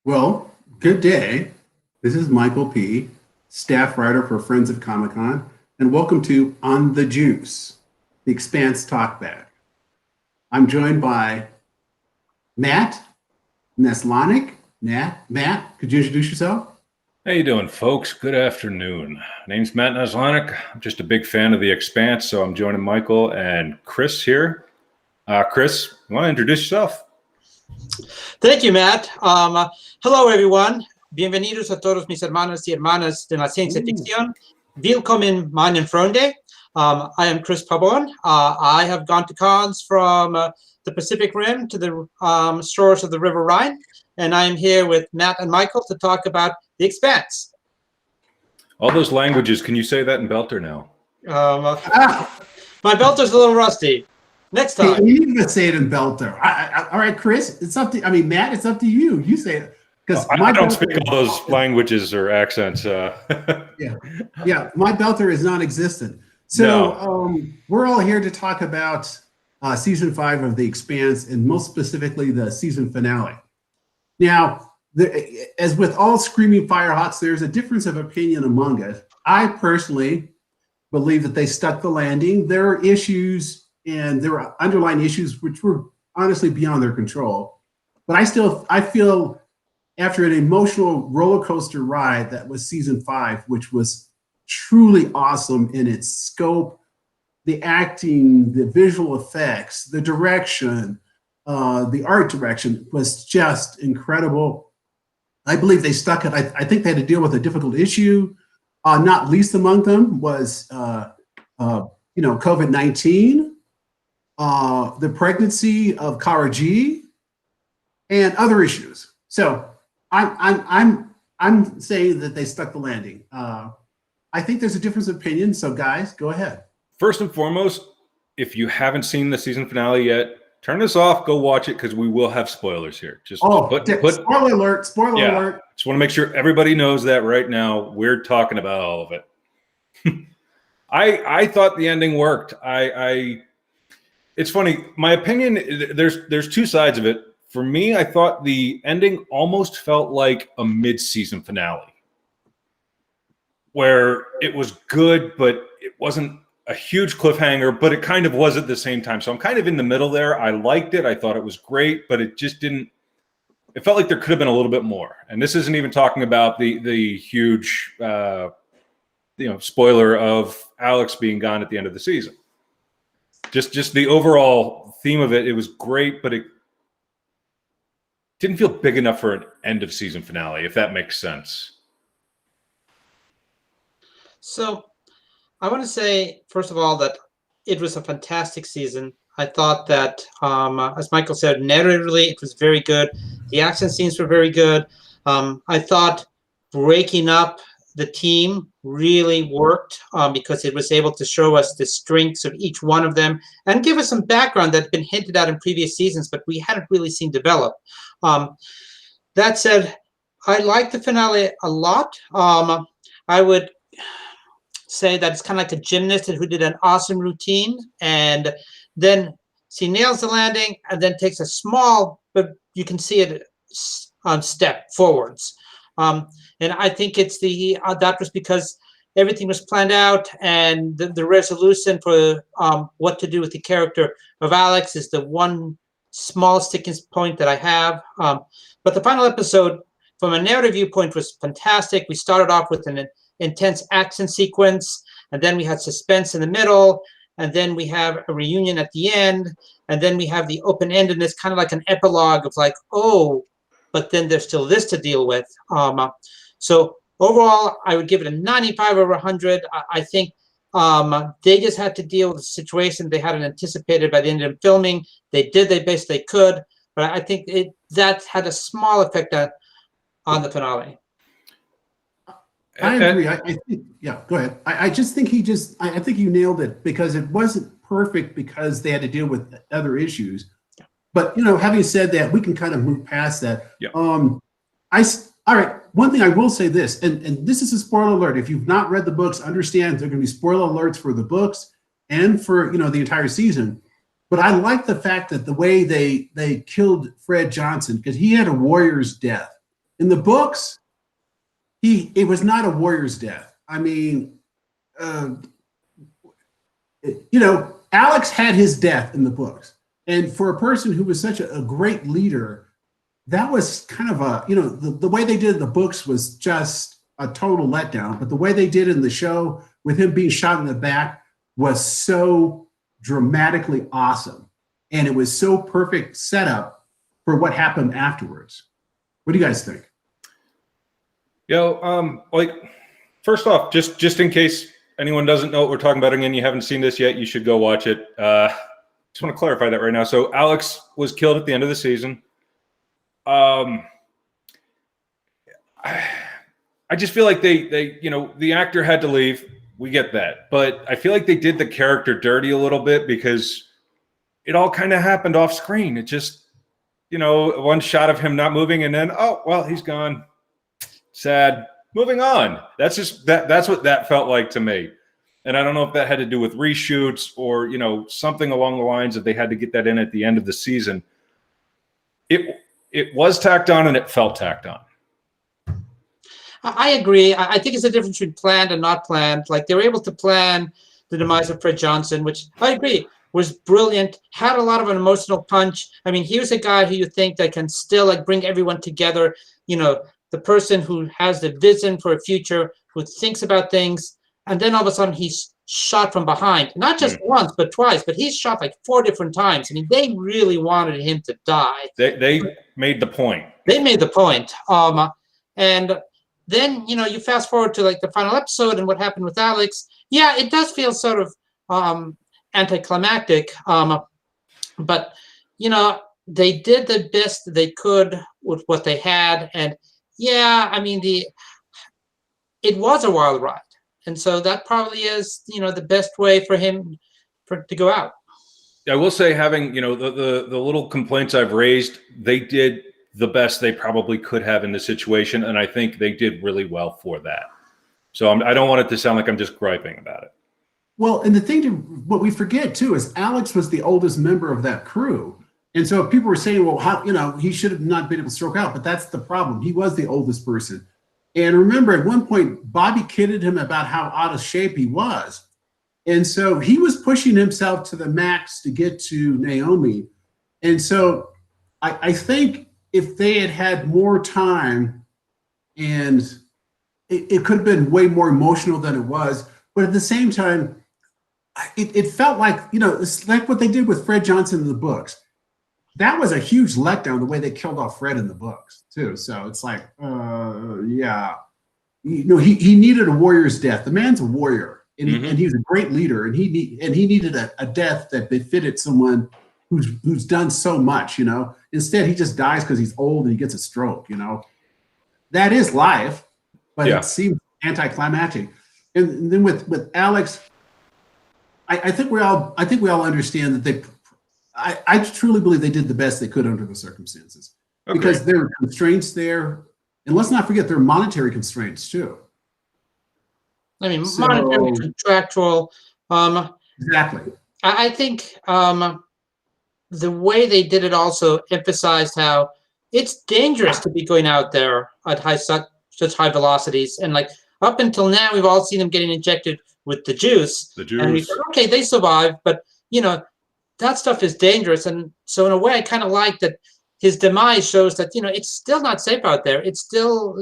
Well, good day. This is Michael Pea, staff writer for Friends of Comic-Con, and welcome to On the Juice, the Expanse Talkback. I'm joined by Matt Naslanic. Matt, could you introduce yourself? How you doing, folks? Good afternoon. Name's Matt Naslanic. I'm just a big fan of The Expanse, so I'm joining Michael and Chris here. Chris, you want to introduce yourself? Thank you, Matt. Hello, everyone. Bienvenidos a todos mis hermanos y hermanas de la ciencia ficción. Willkommen, meinen Freunde. I am Chris Pabon. I have gone to cons from the Pacific Rim to the shores of the River Rhine, and I am here with Matt and Michael to talk about The Expanse. All those languages, can you say that in Belter now? My Belter's a little rusty. Next time. Hey, you need to say it in Belter. All right, Chris, it's up to, Matt, it's up to you. You say it. Because I don't speak all those languages or accents. Yeah, my Belter is non-existent. So we're all here to talk about season 5 of The Expanse, and most specifically the season finale. Now, as with all screaming firehawks, there's a difference of opinion among us. I personally believe that they stuck the landing. There are issues, and there are underlying issues which were honestly beyond their control. But I feel after an emotional roller coaster ride that was season 5, which was truly awesome in its scope, the acting, the visual effects, the direction, the art direction was just incredible. I believe they stuck it. I think they had to deal with a difficult issue. Not least among them was, COVID-19, the pregnancy of Kara G, and other issues. So I'm saying that they stuck the landing. I think there's a difference of opinion. So guys, go ahead. First and foremost, if you haven't seen the season finale yet, turn this off, go watch it, because we will have spoilers here. Spoiler alert, spoiler alert. Just want to make sure everybody knows that right now. We're talking about all of it. I thought the ending worked. It's funny, my opinion, there's two sides of it. For me, I thought the ending almost felt like a mid-season finale, where it was good, but it wasn't a huge cliffhanger, but it kind of was at the same time. So I'm kind of in the middle there. I liked it. I thought it was great, but it just didn't, it felt like there could have been a little bit more. And this isn't even talking about the huge, spoiler of Alex being gone at the end of the season. Just the overall theme of it, it was great, but it didn't feel big enough for an end of season finale, if that makes sense. So I want to say, first of all, that it was a fantastic season. I thought that, as Michael said, narratively, it was very good. The action scenes were very good. I thought breaking up the team really worked because it was able to show us the strengths of each one of them and give us some background that had been hinted at in previous seasons, but we hadn't really seen develop. That said, I liked the finale a lot. I would say that it's kind of like a gymnast who did an awesome routine, and then she nails the landing and then takes a small, but you can see it step forwards. And I think it's that was because everything was planned out, and the resolution for what to do with the character of Alex is the one small sticking point that I have. But the final episode, from a narrative viewpoint, was fantastic. We started off with an intense action sequence, and then we had suspense in the middle, and then we have a reunion at the end, and then we have the open-endedness, kind of like an epilogue of like, oh, but then there's still this to deal with. So overall, I would give it a 95 over 100. I think they just had to deal with the situation they hadn't anticipated by the end of filming. They did the best they could, but I think that had a small effect on the finale. I agree. I think, yeah, go ahead. I just think I think you nailed it, because it wasn't perfect because they had to deal with other issues. Yeah. But, having said that, we can kind of move past that. Yeah. All right. One thing I will say this, and this is a spoiler alert. If you've not read the books, understand there are going to be spoiler alerts for the books and for, the entire season. But I like the fact that the way they killed Fred Johnson, because he had a warrior's death. In the books, it was not a warrior's death. I mean, Alex had his death in the books. And for a person who was such a great leader, that was kind of the way they did in the books was just a total letdown. But the way they did in the show with him being shot in the back was so dramatically awesome. And it was so perfect setup for what happened afterwards. What do you guys think? First off, just in case anyone doesn't know what we're talking about and you haven't seen this yet, you should go watch it. Just want to clarify that right now. So Alex was killed at the end of the season. I just feel like they the actor had to leave. We get that. But I feel like they did the character dirty a little bit because it all kind of happened off screen. It just, one shot of him not moving and then, oh, well, he's gone. Sad. Moving on. That's what that felt like to me. And I don't know if that had to do with reshoots or, something along the lines that they had to get that in at the end of the season. It was tacked on and it felt tacked on. I agree. I think it's a difference between planned and not planned. Like, they were able to plan the demise of Fred Johnson, which I agree was brilliant, had a lot of an emotional punch. I mean, he was a guy who you think that can still bring everyone together, the person who has the vision for a future, who thinks about things, and then all of a sudden he's shot from behind, not just once, but twice, but he's shot like 4 different times. I mean, they really wanted him to die. They made the point. They made the point. And then, you fast forward to like the final episode and what happened with Alex. Yeah, it does feel sort of anticlimactic. But, they did the best they could with what they had. And yeah, I mean, it was a wild ride. And so that probably is, the best way for him to go out. I will say, having, the little complaints I've raised, they did the best they probably could have in the situation. And I think they did really well for that. So I don't want it to sound like I'm just griping about it. Well, and what we forget too is Alex was the oldest member of that crew. And so people were saying, well, how, he should have not been able to stroke out, but that's the problem. He was the oldest person. And remember, at one point, Bobby kidded him about how out of shape he was. And so he was pushing himself to the max to get to Naomi. And so I think if they had had more time, and it could have been way more emotional than it was, but at the same time, it felt like, it's like what they did with Fred Johnson in the books. That was a huge letdown, the way they killed off Fred in the books too. So it's like, yeah, he needed a warrior's death. The man's a warrior, and he was a great leader, and he needed a death that befitted someone who's done so much. Instead he just dies because he's old and he gets a stroke. That is life, but it seems anticlimactic. And then with Alex, I think we all understand that I truly believe they did the best they could under the circumstances, because there were constraints there. And let's not forget there are monetary constraints too. I mean, monetary, contractual. Exactly. I think the way they did it also emphasized how it's dangerous to be going out there at such high velocities. And like up until now, we've all seen them getting injected with the juice. And we thought, okay, they survived, but that stuff is dangerous. And so in a way, I kind of like that his demise shows that, it's still not safe out there. It's still,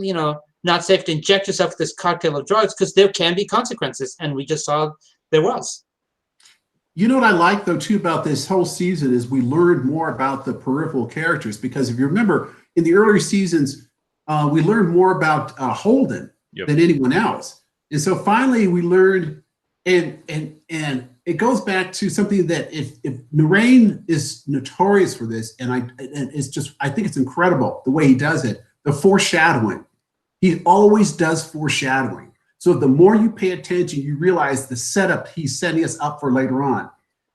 not safe to inject yourself with this cocktail of drugs, because there can be consequences. And we just saw there was. What I like, though, too, about this whole season is we learned more about the peripheral characters, because if you remember in the earlier seasons, we learned more about Holden than anyone else. And so finally we learned, and it goes back to something that if Narain is notorious for this, and I think it's incredible the way he does it, the foreshadowing. He always does foreshadowing. So the more you pay attention, you realize the setup he's setting us up for later on.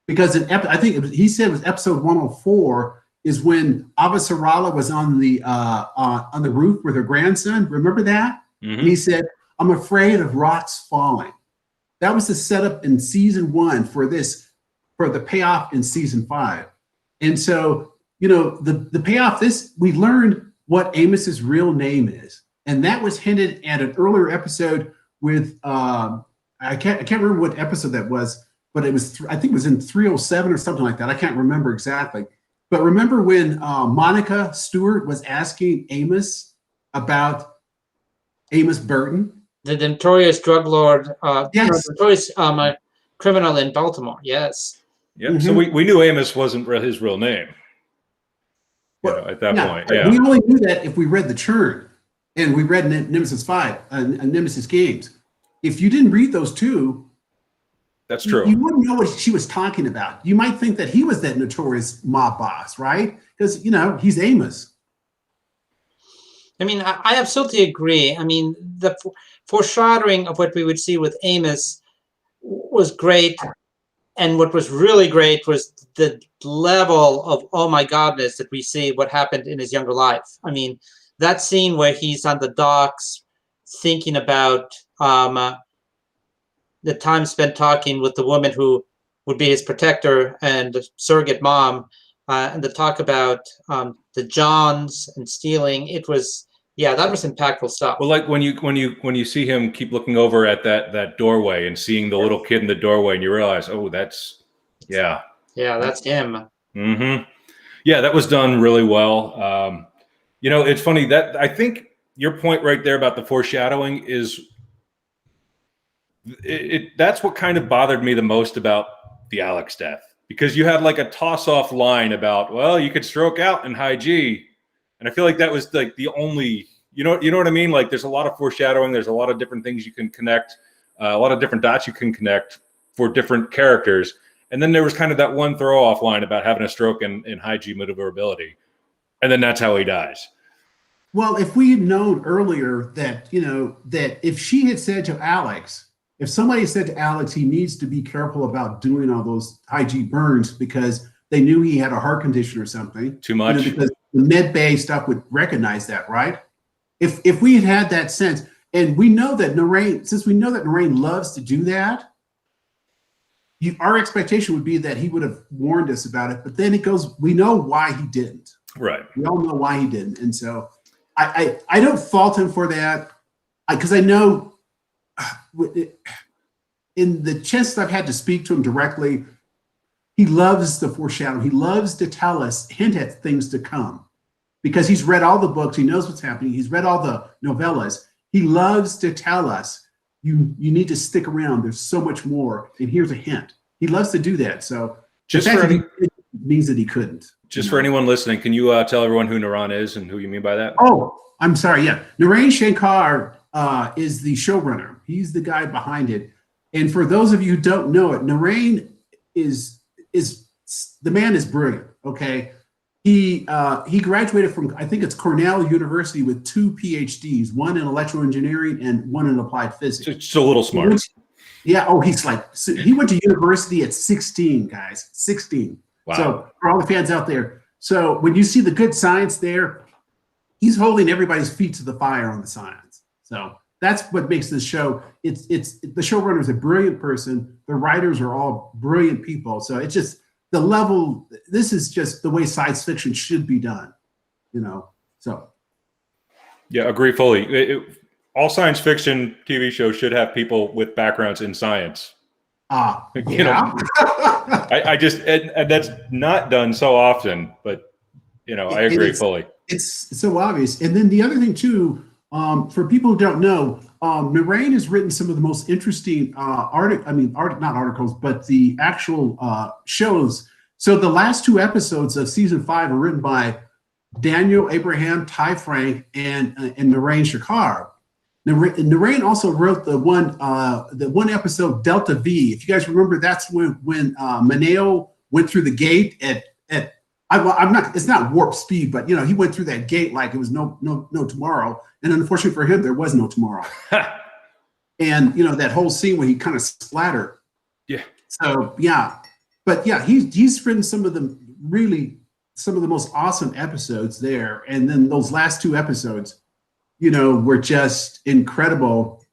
Because I think he said it was episode 104 is when Avasarala was on the roof with her grandson. Remember that? And he said, "I'm afraid of rocks falling." That was the setup in season 1 for the payoff in season 5. And so, the payoff, we learned what Amos's real name is. And that was hinted at an earlier episode with, I can't remember what episode that was, but it was, I think it was in 307 or something like that. I can't remember exactly. But remember when Monica Stewart was asking Amos about Amos Burton? The notorious drug lord, Yes. notorious criminal in Baltimore. Yes. Yeah. So we knew Amos wasn't his real name. Well, at that point. Yeah. We only knew that if we read the Churn and we read Nemesis 5 and Nemesis Games. If you didn't read those two, that's true. You wouldn't know what she was talking about. You might think that he was that notorious mob boss, right? Because, he's Amos. I mean, I absolutely agree. I mean, the foreshadowing of what we would see with Amos was great. And what was really great was the level of, oh my godness, that we see what happened in his younger life. I mean, that scene where he's on the docks thinking about the time spent talking with the woman who would be his protector and surrogate mom, and the talk about the Johns and stealing. It was, that was impactful stuff. Well, like when you see him keep looking over at that doorway and seeing the little kid in the doorway, and you realize, oh, that's that's him. Mm-hmm. Yeah, that was done really well. It's funny that I think your point right there about the foreshadowing is that's what kind of bothered me the most about the Alex death, because you had like a toss-off line about, well, you could stroke out in high G. And I feel like that was like the only, you know what I mean? Like there's a lot of foreshadowing. There's a lot of different things you can connect, a lot of different dots you can connect for different characters. And then there was kind of that one throw-off line about having a stroke in high G maneuverability. And then that's how he dies. Well, if we had known earlier that, that if she had said to Alex, if somebody said to Alex, he needs to be careful about doing all those high G burns because they knew he had a heart condition or something. Too much. Because the med bay stuff would recognize that, right? If we had that sense, and we know that Narain loves to do that, our expectation would be that he would have warned us about it. But then it goes, we know why he didn't. Right. We all know why he didn't. And so I don't fault him for that, because I know in the chance that I've had to speak to him directly, he loves the foreshadowing. He loves to tell us, hint at things to come, because he's read all the books. He knows what's happening. He's read all the novellas. He loves to tell us, you need to stick around. There's so much more. And here's a hint. He loves to do that. So it means that he couldn't. Just for anyone listening, can you tell everyone who Naran is and who you mean by that? Oh, I'm sorry. Yeah. Narain Shankar is the showrunner. He's the guy behind it. And for those of you who don't know it, Narain is the man is brilliant. Okay. He graduated from, I think it's Cornell University, with 2 PhDs, one in electrical engineering and one in applied physics. Just a little smart. He went to university at 16, guys, 16. Wow. So for all the fans out there, so when you see the good science there, he's holding everybody's feet to the fire on the science. So that's what makes this show. It's the showrunner is a brilliant person. The writers are all brilliant people. So it's just the level. This is just the way science fiction should be done, So. Yeah, agree fully. All science fiction TV shows should have people with backgrounds in science. Yeah. I just and that's not done so often, but I agree fully. It's so obvious. And then the other thing too, for people who don't know, Narain has written some of the most interesting not articles, but the actual shows. So the last 2 episodes of season 5 are written by Daniel Abraham, Ty Frank, and Narain Shankar. Narain also wrote the one episode, Delta V. If you guys remember, that's when Maneo went through the gate it's not warp speed, but he went through that gate like it was no tomorrow. And unfortunately for him, there was no tomorrow. And that whole scene where he kind of splattered. Yeah. So yeah, but yeah, he's written some of the most awesome episodes there. And then those last 2 episodes, were just incredible.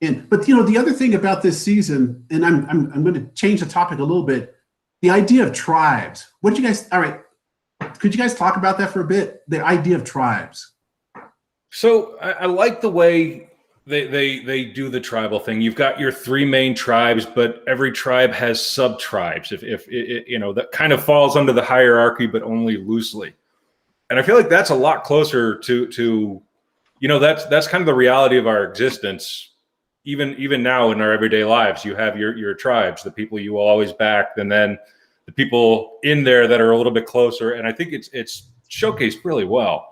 But the other thing about this season, and I'm going to change the topic a little bit, the idea of tribes. All right, could you guys talk about that for a bit? The idea of tribes. So I like the way they do the tribal thing. You've got your three main tribes, but every tribe has sub tribes. If it, that kind of falls under the hierarchy, but only loosely. And I feel like that's a lot closer to that's kind of the reality of our existence. Even now in our everyday lives, you have your tribes, the people you will always back, and then the people in there that are a little bit closer. And I think it's showcased really well.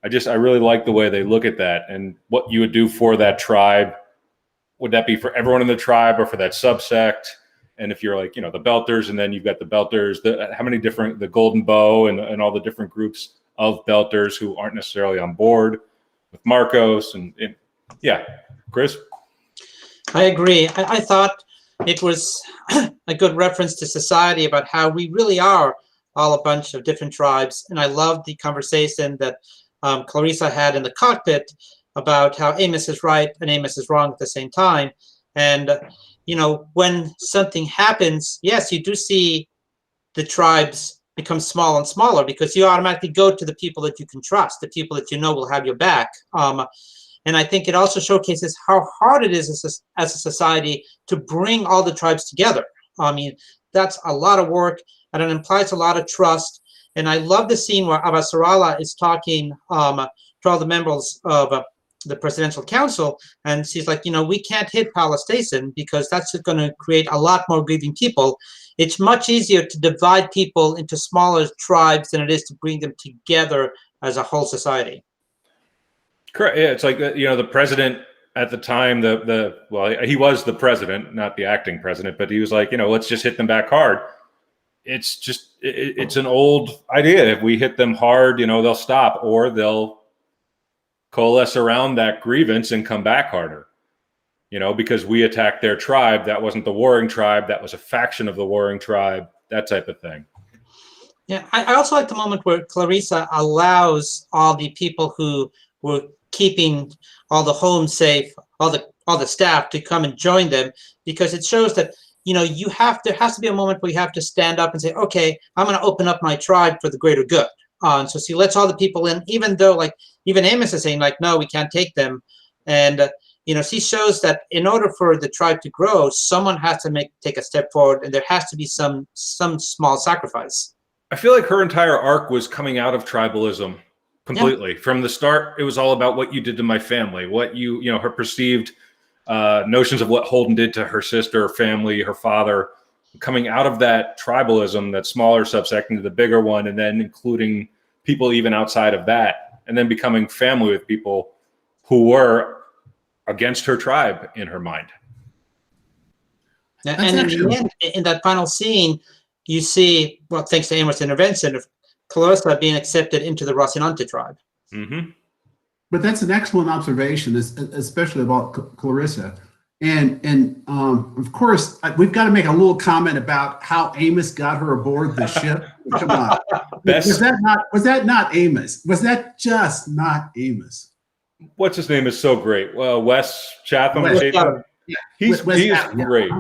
I really like the way they look at that and what you would do for that tribe. Would that be for everyone in the tribe or for that subsect? And if you're like, the Belters, and then you've got the Belters, how many different, the Golden Bow and all the different groups of Belters who aren't necessarily on board with Marcos and yeah, Chris? I agree. I thought it was a good reference to society about how we really are all a bunch of different tribes. And I loved the conversation that Clarissa had in the cockpit about how Amos is right and Amos is wrong at the same time. And, when something happens, yes, you do see the tribes become small and smaller because you automatically go to the people that you can trust, the people that will have your back. And I think it also showcases how hard it is as a society to bring all the tribes together. I mean, that's a lot of work, and it implies a lot of trust. And I love the scene where Avasarala is talking to all the members of the Presidential Council, and she's like, we can't hit Palestine because that's going to create a lot more grieving people. It's much easier to divide people into smaller tribes than it is to bring them together as a whole society. Correct. Yeah, it's like the president at the time. He was the president, not the acting president, but he was like, let's just hit them back hard. It's just it's an old idea. If we hit them hard, they'll stop, or they'll coalesce around that grievance and come back harder. Because we attacked their tribe. That wasn't the warring tribe. That was a faction of the warring tribe. That type of thing. Yeah, I also like the moment where Clarissa allows all the people who were keeping all the homes safe, all the staff to come and join them, because it shows that there has to be a moment where you have to stand up and say, okay, I'm going to open up my tribe for the greater good. So she lets all the people in, even though even Amos is saying no, we can't take them. And she shows that in order for the tribe to grow, someone has to take a step forward, and there has to be some small sacrifice. I feel like her entire arc was coming out of tribalism completely. Yeah. From the start, it was all about what you did to my family, what her perceived notions of what Holden did to her sister, her family, her father, coming out of that tribalism, that smaller subsect into the bigger one, and then including people even outside of that, and then becoming family with people who were against her tribe in her mind. And in the end, in that final scene, you see, thanks to Amos' intervention, of Clarissa being accepted into the Rocinante tribe. Mm-hmm. But that's an excellent observation, especially about Clarissa. And of course, we've got to make a little comment about how Amos got her aboard the ship. Come on. Was that not Amos? Was that just not Amos? What's his name is so great. Well, Wes Chatham. Yeah. He is great.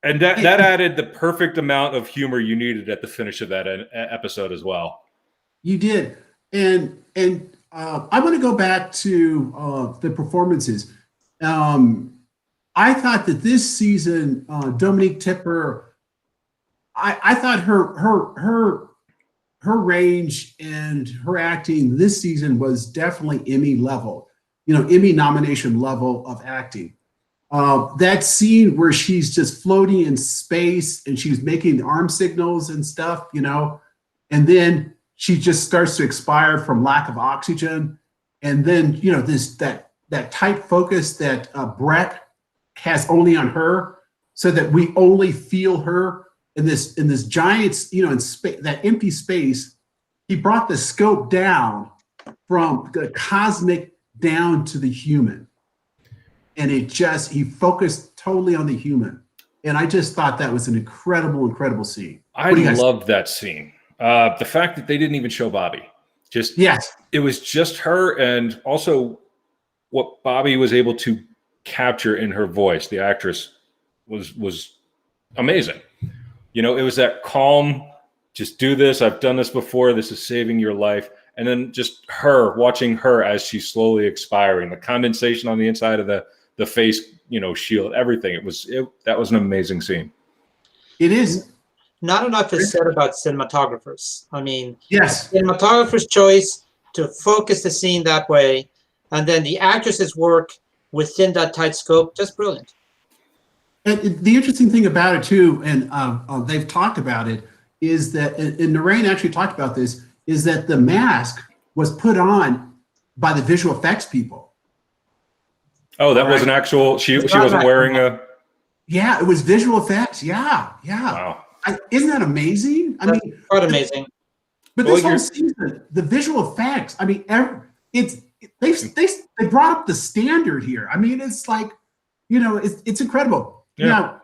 And that added the perfect amount of humor you needed at the finish of that episode as well. You did. And I want to go back to the performances. I thought that this season, Dominique Tipper, I thought her range and her acting this season was definitely Emmy level, Emmy nomination level of acting. That scene where she's just floating in space and she's making arm signals and stuff, and then she just starts to expire from lack of oxygen. And then, that tight focus that Brett has only on her, so that we only feel her in this giant, in space, that empty space. He brought the scope down from the cosmic down to the human. And he focused totally on the human. And I just thought that was an incredible scene. I loved that scene. The fact that they didn't even show Bobby. It was just her, and also what Bobby was able to capture in her voice. The actress was amazing. It was that calm, just do this. I've done this before. This is saving your life. and then just watching her as she's slowly expiring, the condensation on the inside of the face, shield, everything. That was an amazing scene. It is. Not enough is said about cinematographers. I mean, yes, cinematographer's choice to focus the scene that way, and then the actress's work within that tight scope, just brilliant. And the interesting thing about it too, and they've talked about it, is that, and Narain actually talked about this, is that the mask was put on by the visual effects people. Oh, that was an actual, she wasn't wearing a... Yeah, it was visual effects. Yeah. Wow. Isn't that amazing? I mean, quite amazing. But this whole season, the visual effects, I mean, they brought up the standard here. I mean, it's like, it's incredible. Yeah. Now,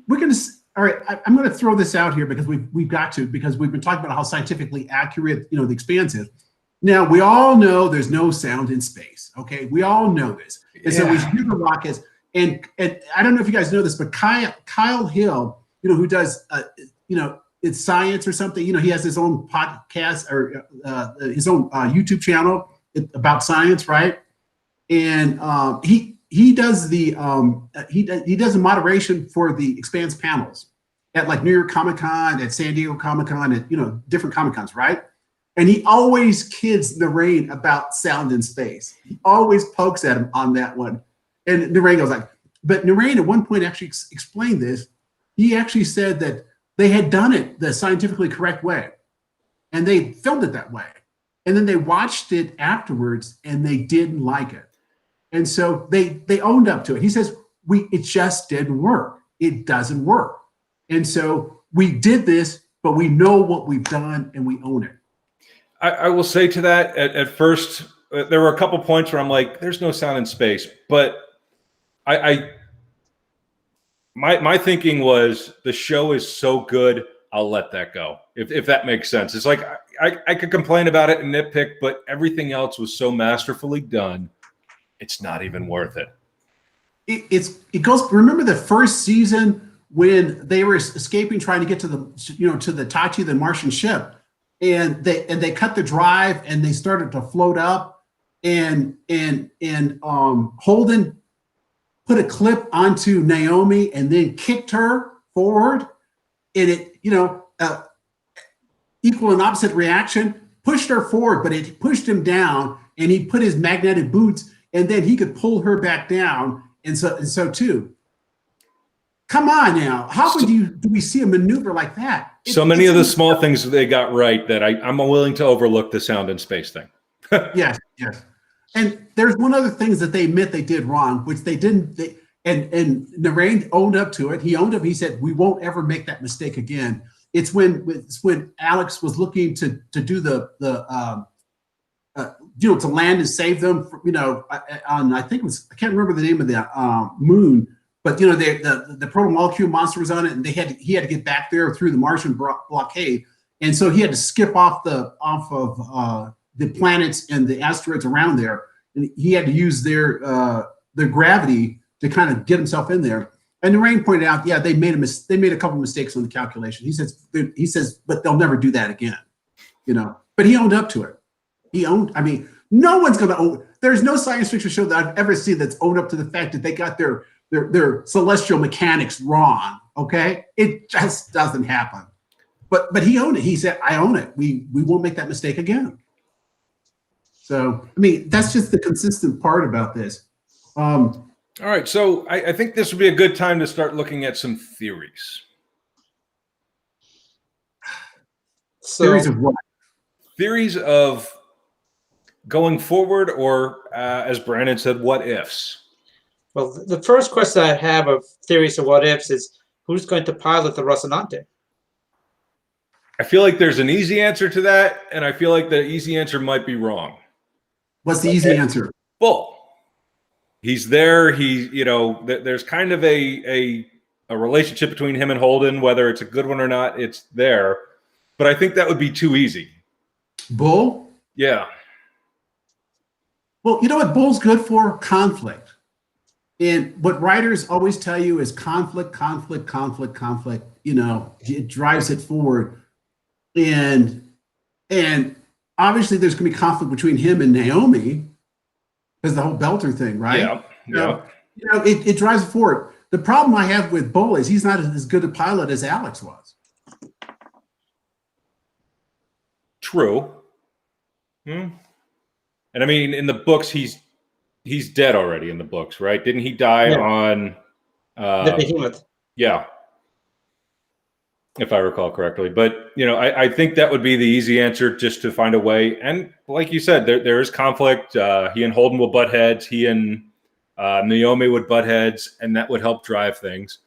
we're going to, all right, I'm going to throw this out here because we've got to, because we've been talking about how scientifically accurate, the Expanse is. Now, we all know there's no sound in space, okay? We all know this. And so we hear the rockets, and I don't know if you guys know this, but Kyle Hill, who does, it's science or something, he has his own podcast or his own YouTube channel about science, right? And he does the he does the moderation for the Expanse panels at like New York Comic-Con, at San Diego Comic-Con, at different Comic-Cons, right? And he always kids Narain about sound in space. He always pokes at him on that one. And Narain goes like, but Narain at one point actually explained this. He actually said that they had done it the scientifically correct way, and they filmed it that way. And then they watched it afterwards and they didn't like it. And so they owned up to it. He says, it just didn't work. It doesn't work. And so we did this, but we know what we've done and we own it. I will say to that, at first, there were a couple points where I'm like, there's no sound in space. But my thinking was, the show is so good, I'll let that go. If that makes sense. It's like, I could complain about it and nitpick, but everything else was so masterfully done, it's not even worth it. It goes, remember the first season when they were escaping, trying to get to the Tachi, the Martian ship, and they cut the drive and they started to float up, and Holden put a clip onto Naomi and then kicked her forward, and it, equal and opposite reaction, pushed her forward, but it pushed him down, and he put his magnetic boots, and then he could pull her back down, and so too. Come on now, how do we see a maneuver like that? So many of the small things they got right that I'm willing to overlook the sound in space thing. Yes. And there's one other thing that they admit they did wrong, which they didn't. And Narain owned up to it. He owned up. He said, "We won't ever make that mistake again." It's when Alex was looking to do the to land and save them, on, I think it was, I can't remember the name of the moon, but the proto molecule monster was on it, and he had to get back there through the Martian blockade, and so he had to skip off of the planets and the asteroids around there, and he had to use their gravity to kind of get himself in there. And Narain pointed out, they made a couple of mistakes on the calculation. He says, but they'll never do that again, But he owned up to it. I mean, no one's going to own. There's no science fiction show that I've ever seen that's owned up to the fact that they got their celestial mechanics wrong. Okay, it just doesn't happen. But he owned it. He said, "I own it. We won't make that mistake again." So I mean, that's just the consistent part about this. All right, so I think this would be a good time to start looking at some theories. Theories of what? Theories of going forward, or as Brandon said, what ifs? Well, the first question I have of theories of what ifs is, who's going to pilot the Rocinante? I feel like there's an easy answer to that, and I feel like the easy answer might be wrong. What's the easy answer? Bull. He's there. There's kind of a relationship between him and Holden, whether it's a good one or not, it's there. But I think that would be too easy. Bull? Yeah. Well, you know what Bull's good for? Conflict. And what writers always tell you is conflict. It drives it forward. And obviously there's going to be conflict between him and Naomi because the whole Belter thing, right? Yeah. Yeah. It drives it forward. The problem I have with Bull is he's not as good a pilot as Alex was. True. And I mean, in the books, he's dead already in the books, right? Didn't he die on the Behemoth? Yeah, if I recall correctly. But I think that would be the easy answer, just to find a way. And like you said, there is conflict. He and Holden will butt heads. He and Naomi would butt heads, and that would help drive things.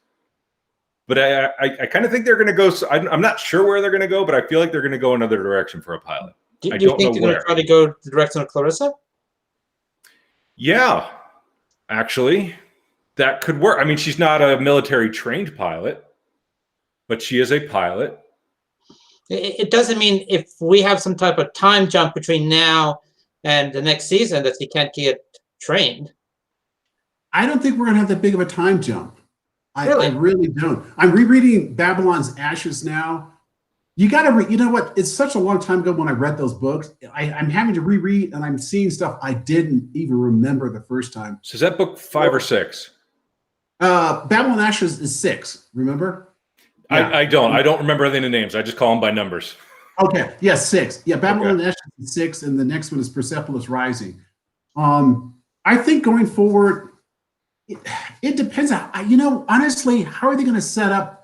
But I kind of think they're going to go. I'm not sure where they're going to go, but I feel like they're going to go another direction for a pilot. Do you think they're going to try to go the direction of Clarissa? Yeah, actually, that could work. I mean, she's not a military trained pilot, but she is a pilot. It doesn't mean if we have some type of time jump between now and the next season that he can't get trained. I don't think we're going to have that big of a time jump. Really? I really don't. I'm rereading Babylon's Ashes now. You got to you know what? It's such a long time ago when I read those books. I'm having to reread, and I'm seeing stuff I didn't even remember the first time. So is that book 5 or 6? Babylon Ashes is 6. Remember? Yeah. I don't remember any of the names. I just call them by numbers. Okay. Yes, 6. Yeah, Babylon Ashes is 6, and the next one is Persepolis Rising. I think going forward, it depends. Honestly, how are they going to set up?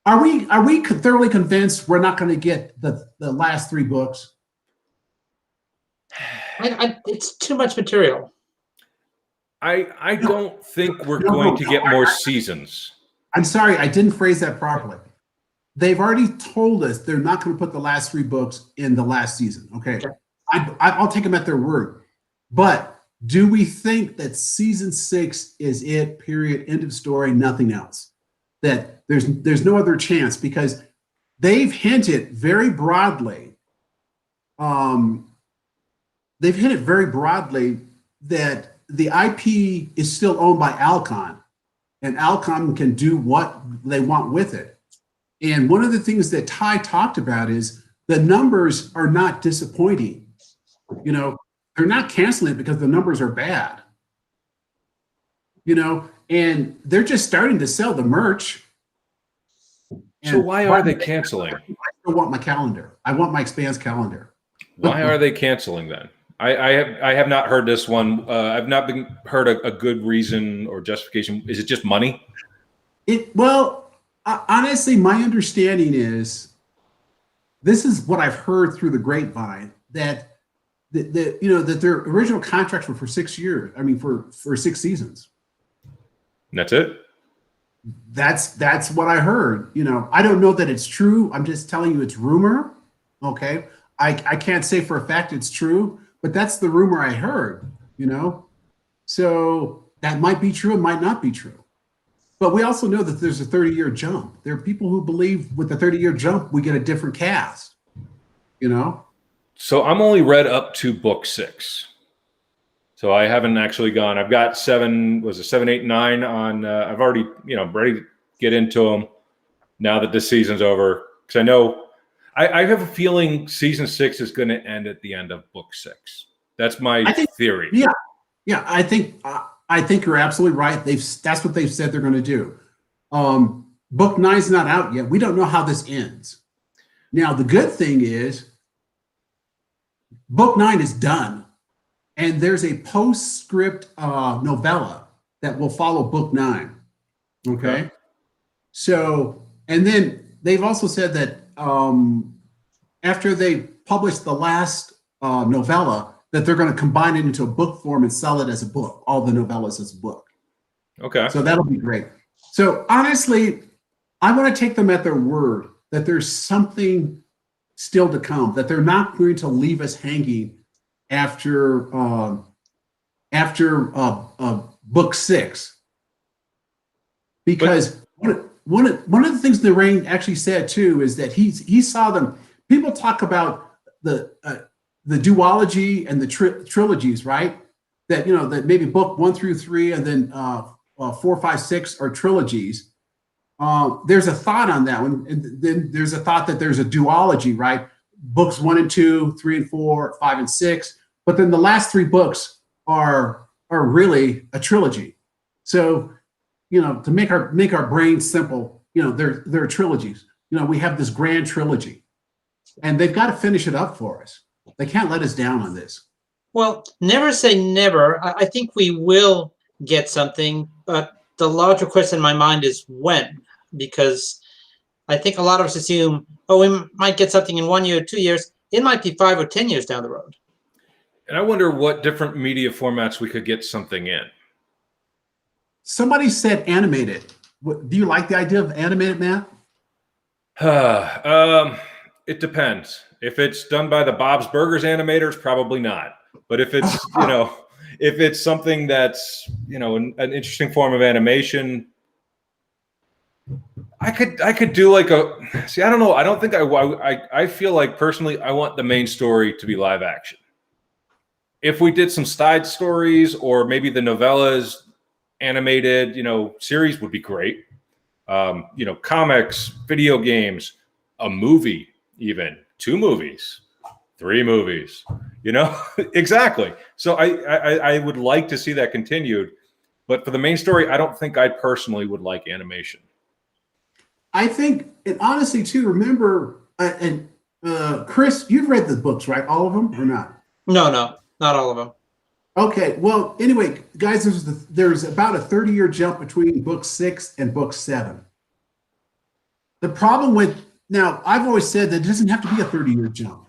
Are we thoroughly convinced we're not going to get the last 3 books? It's too much material. I don't think we're going to get more seasons. I'm sorry, I didn't phrase that properly. They've already told us they're not going to put the last 3 books in the last season. Okay. I'll take them at their word. But do we think that season 6 is it, period, end of story, nothing else? That there's no other chance, because they've hinted very broadly. They've hinted very broadly that the IP is still owned by Alcon, and Alcon can do what they want with it. And one of the things that Ty talked about is the numbers are not disappointing. They're not canceling it because the numbers are bad. And they're just starting to sell the merch. So why are they canceling? I still want my calendar. I want my Expanse calendar. Why are they canceling then? I have not heard this one. I've not heard a good reason or justification. Is it just money? Honestly, my understanding is, this is what I've heard through the grapevine, that that their original contracts were for 6 years. I mean, for 6 seasons. That's it. That's what I heard. I don't know that it's true. I'm just telling you it's rumor. Okay. I can't say for a fact it's true, but that's the rumor I heard, So that might be true, it might not be true. But we also know that there's a 30-year jump. There are people who believe with the 30-year jump, we get a different cast, So I'm only read up to book 6. So I haven't actually gone. I've got 7, 8, 9 on. I've already, ready to get into them now that this season's over. Because I know, I have a feeling season 6 is going to end at the end of book 6. That's my theory. Yeah. I think you're absolutely right. That's what they've said they're going to do. Book 9's not out yet. We don't know how this ends. Now the good thing is, book 9 is done. And there's a postscript novella that will follow book 9. Okay. So, and then they've also said that after they publish the last novella, that they're going to combine it into a book form and sell it as a book, all the novellas as a book. Okay. So that'll be great. So honestly, I want to take them at their word that there's something still to come, that they're not going to leave us hanging after book 6, because one of the things Lorraine actually said too is that he saw them. People talk about the duology and the trilogies, right? That that maybe book 1 through 3 and then 4, 5, 6 are trilogies. There's a thought on that one, and then there's a thought that there's a duology, right? books 1 and 2, 3 and 4, 5 and 6. But then the last 3 books are really a trilogy. So, to make our brains simple, they're trilogies. We have this grand trilogy, and they've got to finish it up for us. They can't let us down on this. Well, never say never. I think we will get something, but the larger question in my mind is when, because I think a lot of us assume, we might get something in 1 year, 2 years. It might be 5 or 10 years down the road. And I wonder what different media formats we could get something in. Somebody said animated. Do you like the idea of animated, Matt? It depends. If it's done by the Bob's Burgers animators, probably not. But if it's, if it's something that's, an interesting form of animation, I could do like I don't know. I don't think I feel like personally, I want the main story to be live action. If we did some side stories or maybe the novellas animated, series would be great. Comics, video games, a movie, even 2 movies, 3 movies, exactly. So I would like to see that continued, but for the main story, I don't think I personally would like animation. I think, and honestly too, remember, Chris, you've read the books, right? All of them or not? No, not all of them. Okay. Well, anyway, guys, there's about a 30-year jump between book 6 and book 7. The problem now, I've always said that it doesn't have to be a 30-year jump.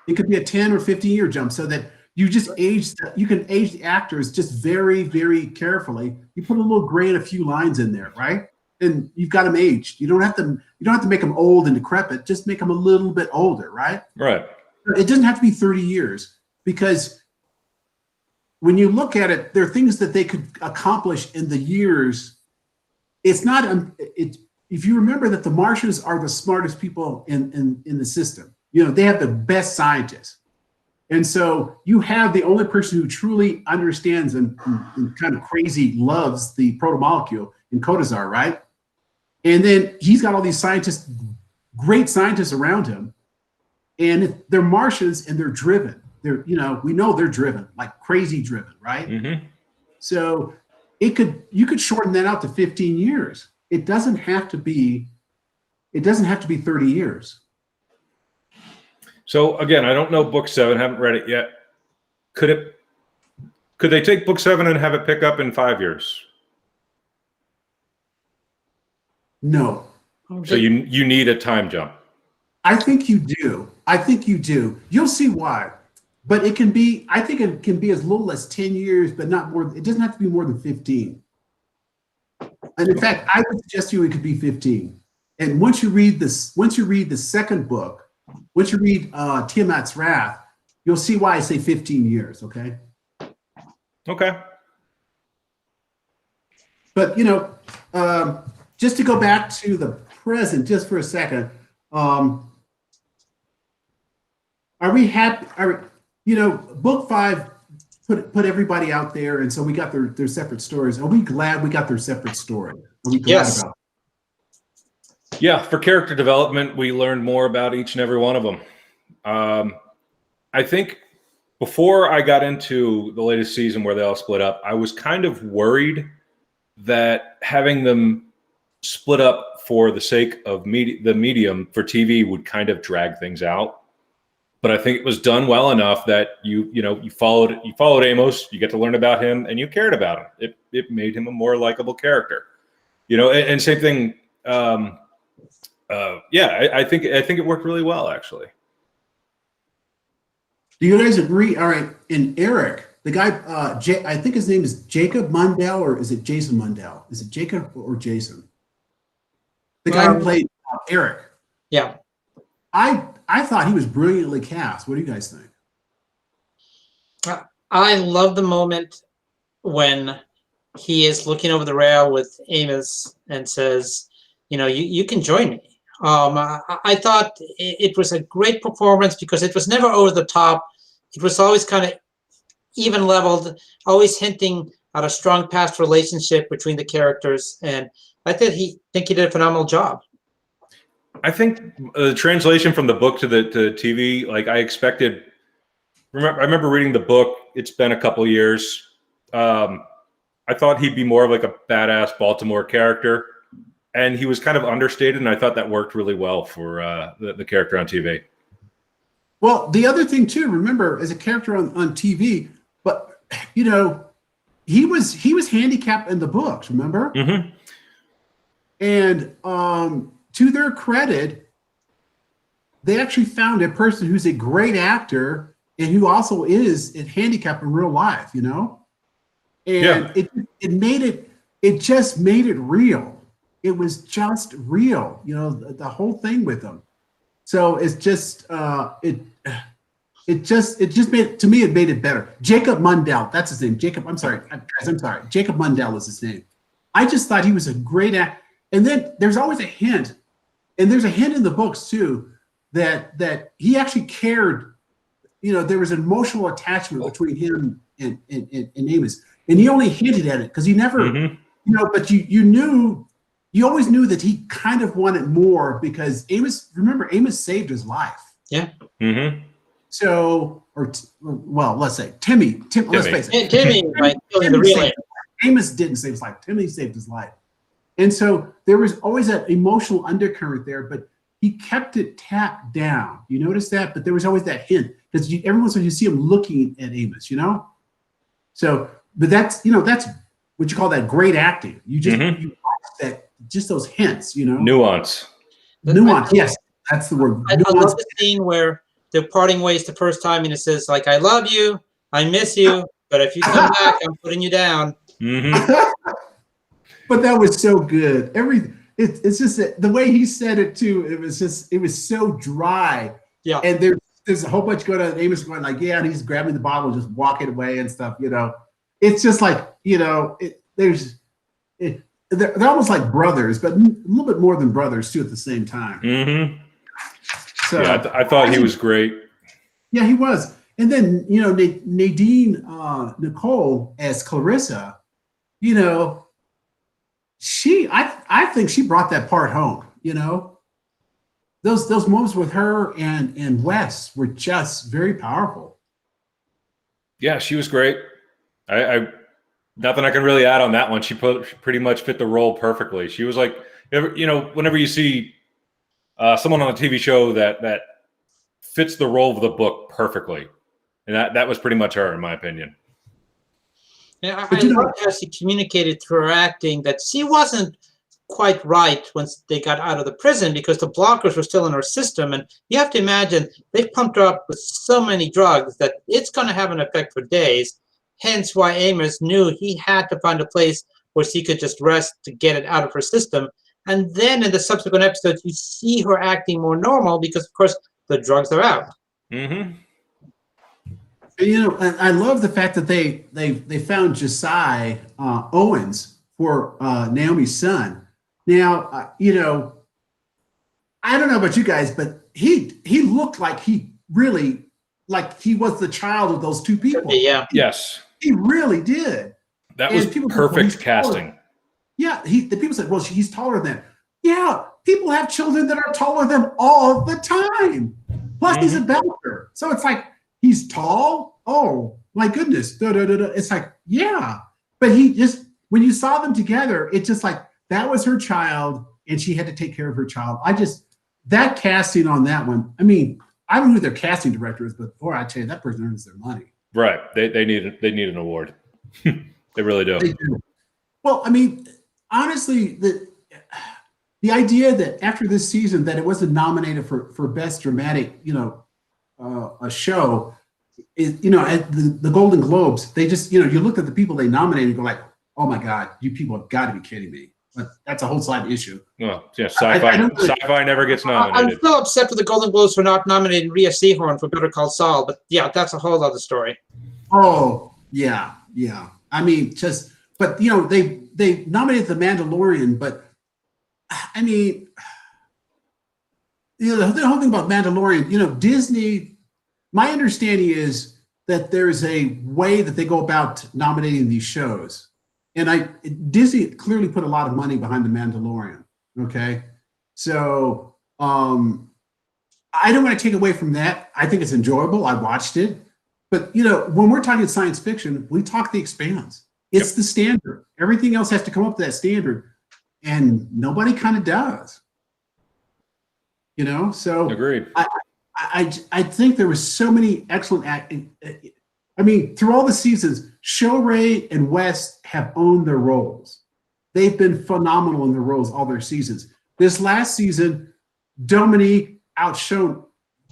It could be a 10 or 15-year jump, so that you just you can age the actors just very, very carefully. You put a little gray and a few lines in there, right? And you've got them aged. You don't have to make them old and decrepit. Just make them a little bit older, right? Right. It doesn't have to be 30 years, because when you look at it, there are things that they could accomplish in the years. It's not if you remember that the Martians are the smartest people in the system. They have the best scientists. And so you have the only person who truly understands and kind of crazy loves the protomolecule in Kodazar, right? And then he's got all these scientists, great scientists around him. And they're Martians and they're driven. We know they're driven, like crazy driven, right? Mm-hmm. So you could shorten that out to 15 years. It doesn't have to be 30 years. So again, I don't know book 7, haven't read it yet. Could they take book 7 and have it pick up in 5 years? No. So you need a time jump. I think you do. You'll see why. But I think it can be as little as 10 years, but not more. It doesn't have to be more than 15. And in fact, I would suggest to you it could be 15. And once you read the second book, once you read Tiamat's Wrath, you'll see why I say 15 years, okay? Okay. But, just to go back to the present just for a second, are we happy? Book 5 put everybody out there, and so we got their separate stories. Are we glad we got their separate story? Are we glad about it? Yeah, for character development, we learned more about each and every one of them. I think before I got into the latest season where they all split up, I was kind of worried that having them split up for the sake of the medium for TV would kind of drag things out. But I think it was done well enough that you followed Amos, you get to learn about him, and you cared about him. It made him a more likable character. And same thing. I think it worked really well, actually. Do you guys agree? All right, and Eric, the guy, I think his name is Jacob Mundell, or is it Jason Mundell? Is it Jacob or Jason? The guy who played Eric. Yeah. I thought he was brilliantly cast. What do you guys think? I love the moment when he is looking over the rail with Amos and says, you can join me. I thought it was a great performance because it was never over the top. It was always kind of even leveled, always hinting at a strong past relationship between the characters. And I think he did a phenomenal job. I think the translation from the book to the TV, like I expected. I remember reading the book. It's been a couple years. I thought he'd be more of like a badass Baltimore character, and he was kind of understated, and I thought that worked really well for the character on TV. Well, the other thing too, remember, as a character on TV, but you know, he was handicapped in the books, remember? Mm-hmm. And to their credit, they actually found a person who's a great actor and who also is handicapped in real life, you know? And it just made it real. It was just real, you know, the whole thing with them. So it's just it just made, to me, it made it better. Jacob Mundell, that's his name. Jacob, I'm sorry. Jacob Mundell is his name. I just thought he was a great actor. And then there's always a hint, and there's a hint in the books too, that he actually cared. You know, there was an emotional attachment between him and Amos, and he only hinted at it because he never, you know. But you always knew that he kind of wanted more because Amos. Remember, Amos saved his life. Yeah. Mm-hmm. So, well, let's say Timmy. Let's face it. Timmy, like the real Amos didn't save his life. Timmy saved his life. And so there was always that emotional undercurrent there, but he kept it tapped down. You notice that? But there was always that hint because every once in a while you see him looking at Amos, you know? So, but that's, you know, that's what you call that great acting. You just, you watch that, just those hints, you know? Nuance. Nuance, yes, that's the word. I love the scene where they're parting ways the first time and it says, like, I love you, I miss you, but if you come back, I'm putting you down. Mm-hmm. But that was so good. It's just that the way he said it too. It was so dry. Yeah. And there's a whole bunch going on. Amos going like, yeah, and he's grabbing the bottle, just walking away and stuff. You know, it's just like, you know, they're almost like brothers, but a little bit more than brothers too at the same time. Mm-hmm. So yeah, I thought he was great. Yeah, he was. And then, you know, Nadine Nicole as Clarissa, you know. I think she brought that part home, you know. Those moments with her and Wes were just very powerful. Yeah, she was great. I nothing I can really add on that one. She pretty much fit the role perfectly. She was like, you know, whenever you see someone on a TV show that fits the role of the book perfectly, and that was pretty much her, in my opinion. Yeah, I love how she communicated through her acting that she wasn't quite right once they got out of the prison because the blockers were still in her system. And you have to imagine they pumped her up with so many drugs that it's going to have an effect for days. Hence why Amos knew he had to find a place where she could just rest to get it out of her system. And then in the subsequent episodes, you see her acting more normal because, of course, the drugs are out. Mm-hmm. You know, I love the fact that they found Josiah Owens for Naomi's son. Now, you know, I don't know about you guys, but he looked like he was the child of those two people. Yeah. Yes. He really did. That was perfect casting. Yeah, the people said, well, he's taller than. Yeah, people have children that are taller than all the time. Plus, he's a belter. So it's like, he's tall. Oh my goodness. It's like, yeah. But when you saw them together, it's just like that was her child and she had to take care of her child. That casting on that one, I mean, I don't know who their casting director is, but boy, I tell you, that person earns their money. Right. They need an award. They really do. They do. Well, I mean, honestly, the idea that after this season that it wasn't nominated for best dramatic, you know, a show is, you know, at the Golden Globes, they just, you know, you look at the people they nominated and go like, oh my God, you people have got to be kidding me. But that's a whole side issue. Well, yeah, sci-fi never gets nominated. I'm still upset with the Golden Globes for not nominating Rhea Seehorn for Better Call Saul, but yeah, that's a whole other story. Oh, yeah. I mean, but you know, they nominated The Mandalorian, but I mean, you know, the whole thing about Mandalorian, you know, Disney, my understanding is that there's a way that they go about nominating these shows. And Disney clearly put a lot of money behind The Mandalorian. Okay. So I don't want to take away from that. I think it's enjoyable. I watched it. But, when we're talking science fiction, we talk The Expanse. It's the standard. Everything else has to come up to that standard. And nobody kind of does. So Agreed. I think there was so many excellent acting. I mean, through all the seasons, Shoray and West have owned their roles. They've been phenomenal in their roles all their seasons. This last season, Dominique outshone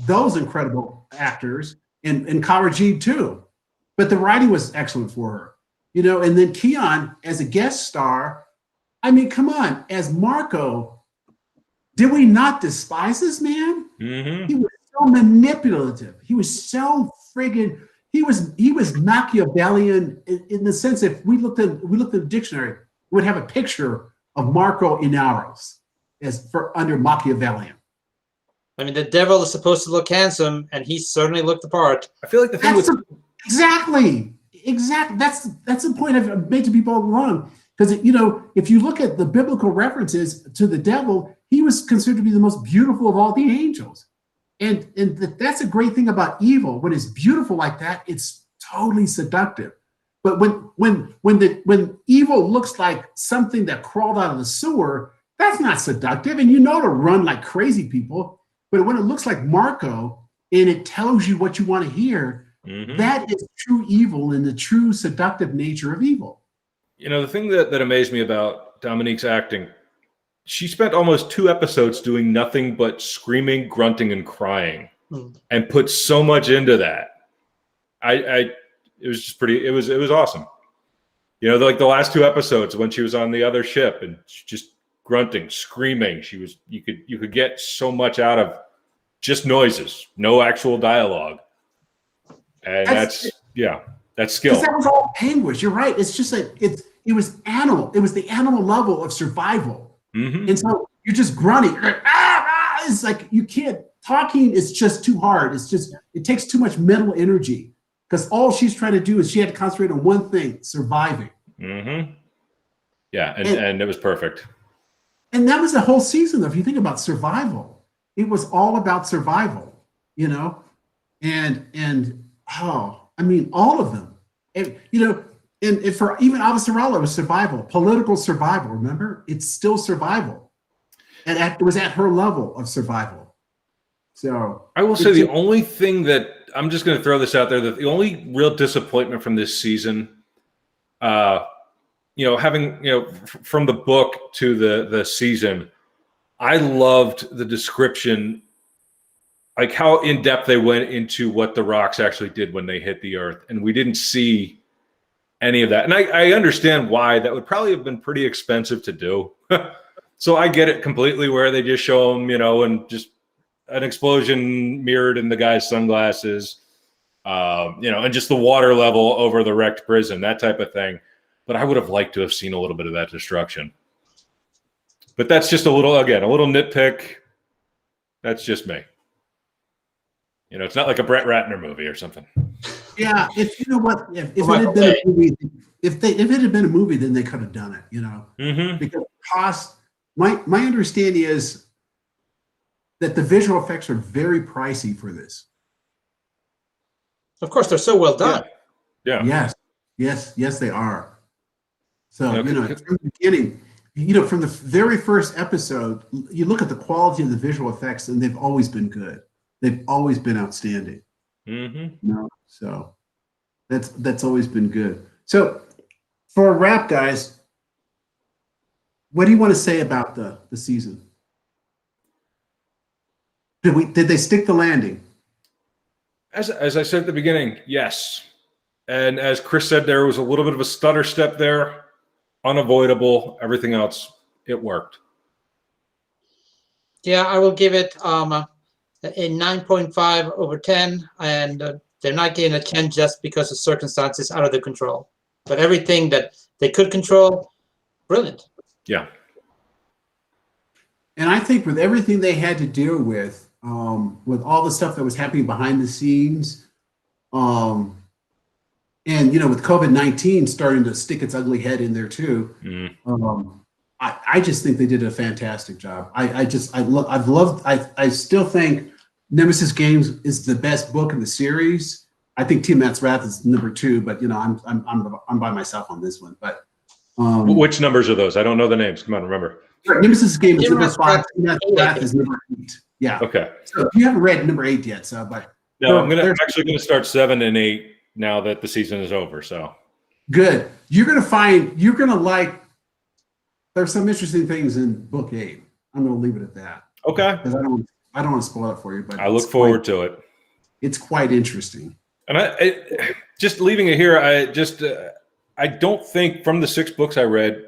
those incredible actors, and Kara-Jeeb too. But the writing was excellent for her, and then Keon as a guest star. I mean, come on, as Marco, did we not despise this man? Mm-hmm. He was so manipulative. He was so friggin', he was Machiavellian in the sense if we looked at the dictionary, we would have a picture of Marco Inaros under Machiavellian. I mean, the devil is supposed to look handsome, and he certainly looked the part. I feel like the thing exactly. That's the point I've made to people all along. Because if you look at the biblical references to the devil, he was considered to be the most beautiful of all the angels, and that's a great thing about evil. When it's beautiful like that, it's totally seductive. But when evil looks like something that crawled out of the sewer, that's not seductive, and to run like crazy people. But when it looks like Marco and it tells you what you want to hear, that is true evil and the true seductive nature of evil. The thing that amazed me about Dominique's acting, she spent almost 2 episodes doing nothing but screaming, grunting, and crying, and put so much into that. It was just pretty. It was awesome. Like the last 2 episodes when she was on the other ship and just grunting, screaming. You could get so much out of just noises, no actual dialogue, and that's skill. That was all anguish. You're right. It's just like it was animal. It was the animal level of survival. Mm-hmm. And so you're just grunting. It's like you can't. Talking is just too hard. It takes too much mental energy because all she's trying to do is she had to concentrate on one thing: surviving. Mm-hmm. Yeah, and it was perfect. And that was the whole season, though. If you think about survival, it was all about survival. All of them. And for even Avasarala, it was survival, political survival. Remember, it's still survival, and it was at her level of survival. So I will say the only thing that I'm just going to throw this out there, that the only real disappointment from this season, having from the book to the season, I loved the description, like how in depth they went into what the rocks actually did when they hit the earth, and we didn't see any of that. And I understand why. That would probably have been pretty expensive to do. So I get it completely where they just show them, and just an explosion mirrored in the guy's sunglasses, and just the water level over the wrecked prison, that type of thing. But I would have liked to have seen a little bit of that destruction. But that's just a little nitpick. That's just me. It's not like a Brett Ratner movie or something. Yeah, if it had been a movie, if it had been a movie, then they could have done it. Mm-hmm. Because cost. My understanding is that the visual effects are very pricey for this. Of course, they're so well done. Yeah. Yes, they are. So from the beginning, from the very first episode, you look at the quality of the visual effects, and they've always been good. They've always been outstanding. Mm-hmm. So that's always been good. So for a wrap, guys, what do you want to say about the season? Did they stick the landing? As I said at the beginning, yes. And as Chris said, there was a little bit of a stutter step there, unavoidable. Everything else, it worked. Yeah, I will give it a 9.5 over 10, and they're not getting a 10 just because of circumstances out of their control. But everything that they could control, brilliant. Yeah. And I think with everything they had to deal with all the stuff that was happening behind the scenes, and with COVID-19 starting to stick its ugly head in there too, I just think they did a fantastic job. I still think Nemesis Games is the best book in the series. I think Tiamat's Wrath is number 2, but I'm by myself on this one. But which numbers are those? I don't know the names. Come on, remember. Nemesis Games is number Tiamat's 5. Tiamat's Wrath is number 8. Yeah. Okay. So you haven't read number 8 yet, so but no, I'm actually gonna start 7 and 8 now that the season is over. So good. You're gonna like. There's some interesting things in book 8. I'm gonna leave it at that. Okay. Because I don't want to spoil it for you, but I look forward to it. It's quite interesting. And I just leaving it here. I don't think from the 6 books I read,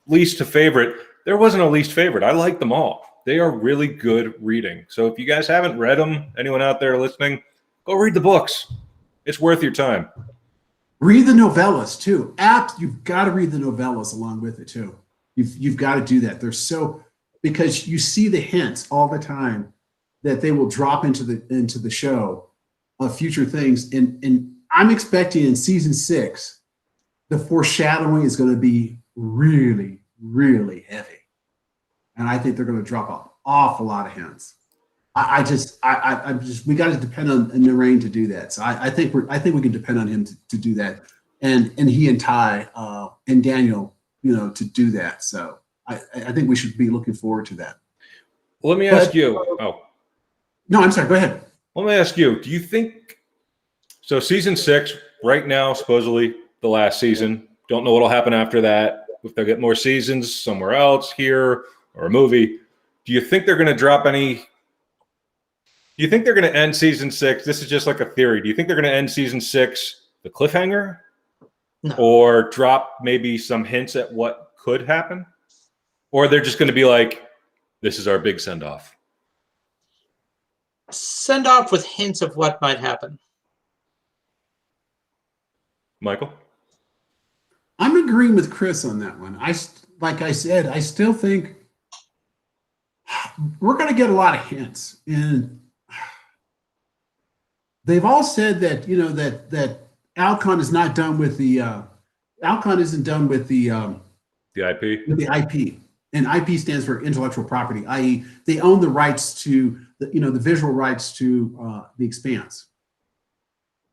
least to favorite, there wasn't a least favorite. I like them all. They are really good reading. So if you guys haven't read them, anyone out there listening, go read the books. It's worth your time. Read the novellas too. You've got to read the novellas along with it too. You've got to do that. Because you see the hints all the time that they will drop into the show of future things. And I'm expecting in season 6, the foreshadowing is going to be really, really heavy. And I think they're going to drop an awful lot of hints. We got to depend on Narain to do that. So I think we can depend on him to do that, and he and Ty and Daniel, to do that. So I think we should be looking forward to that. Well, let me ask you. Oh, no, I'm sorry. Go ahead. Let me ask you. Do you think so? Season 6 right now, supposedly the last season. Don't know what'll happen after that. If they'll get more seasons somewhere else, here or a movie. Do you think they're going to drop any? Do you think they're going to end season 6? This is just like a theory. Do you think they're going to end season 6 the cliffhanger? No. Or drop maybe some hints at what could happen? Or they're just going to be like, this is our big send-off? Send off with hints of what might happen. Michael? I'm agreeing with Chris on that one. Like I said, I still think we're going to get a lot of hints. And they've all said that, that Alcon is not done with Alcon isn't done with the IP? With the IP. And IP stands for intellectual property, i.e. they own the rights to the visual rights to the Expanse.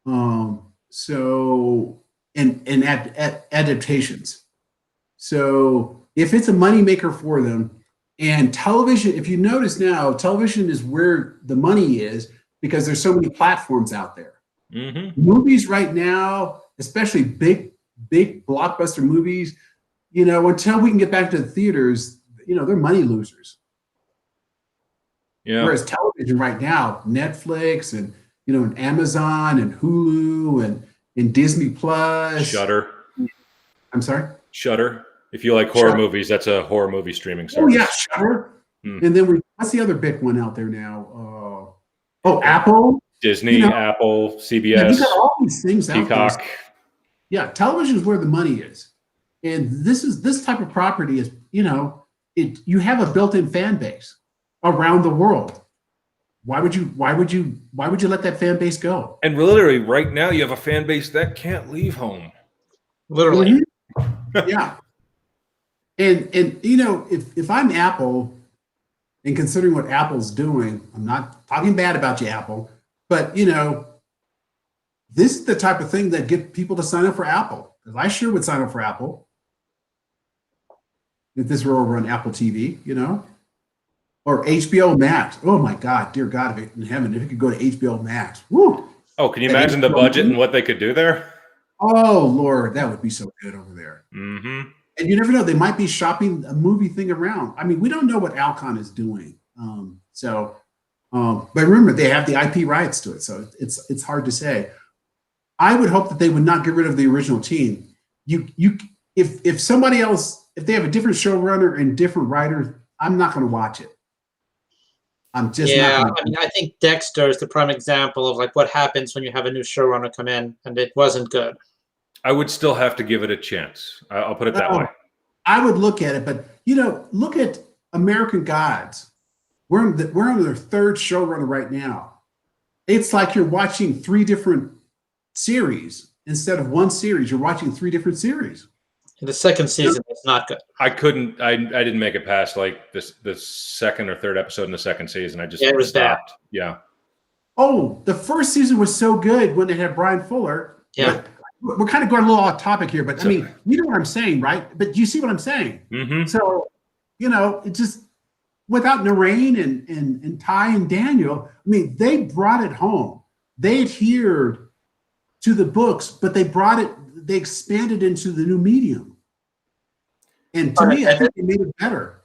And adaptations. So if it's a moneymaker for them, and television, if you notice now, television is where the money is because there's so many platforms out there. Mm-hmm. Movies right now, especially big blockbuster movies, until we can get back to the theaters, they're money losers. Yeah. Whereas television right now, Netflix and and Amazon and Hulu and Disney Plus. Shudder. I'm sorry? Shudder. If you like horror movies, that's a horror movie streaming service. Oh yeah, Shudder. And then what's the other big one out there now? Apple. Disney, Apple, CBS. Yeah, you got all these things Peacock. out there. Yeah, television is where the money is. And this type of property is, you have a built-in fan base around the world. Why would you let that fan base go? And literally right now you have a fan base that can't leave home. Literally. Mm-hmm. Yeah. And if I'm Apple, and considering what Apple's doing, I'm not talking bad about you, Apple, but this is the type of thing that get people to sign up for Apple. Because I sure would sign up for Apple if this were over on Apple TV, or HBO Max. Oh my God, dear God in heaven, if you could go to HBO Max, woo! Oh, can you imagine the budget and what they could do there? Oh Lord, that would be so good over there. Mm-hmm. And you never know; they might be shopping a movie thing around. I mean, we don't know what Alcon is doing. But remember, they have the IP rights to it, so it's hard to say. I would hope that they would not get rid of the original team. If somebody else, if they have a different showrunner and different writers, I'm not going to watch it. I'm just not gonna. I think Dexter is the prime example of like what happens when you have a new showrunner come in and it wasn't good. I would still have to give it a chance. I'll put it that way. I would look at it, but look at American Gods. We're on their 3rd showrunner right now. It's like you're watching 3 different series instead of one series. You're watching 3 different series. The second season is not good. I couldn't. I didn't make it past like the second or third episode in the second season. I just Yeah, it was stopped. Yeah. Oh, the first season was so good when they had Brian Fuller. Yeah. We're kind of going a little off topic here, but I mean, you know what I'm saying, right? But you see what I'm saying? Mm-hmm. So, it just, without Narain and Ty and Daniel, I mean, they brought it home. They adhered to the books, but they expanded into the new medium. And to me, I think they made it better.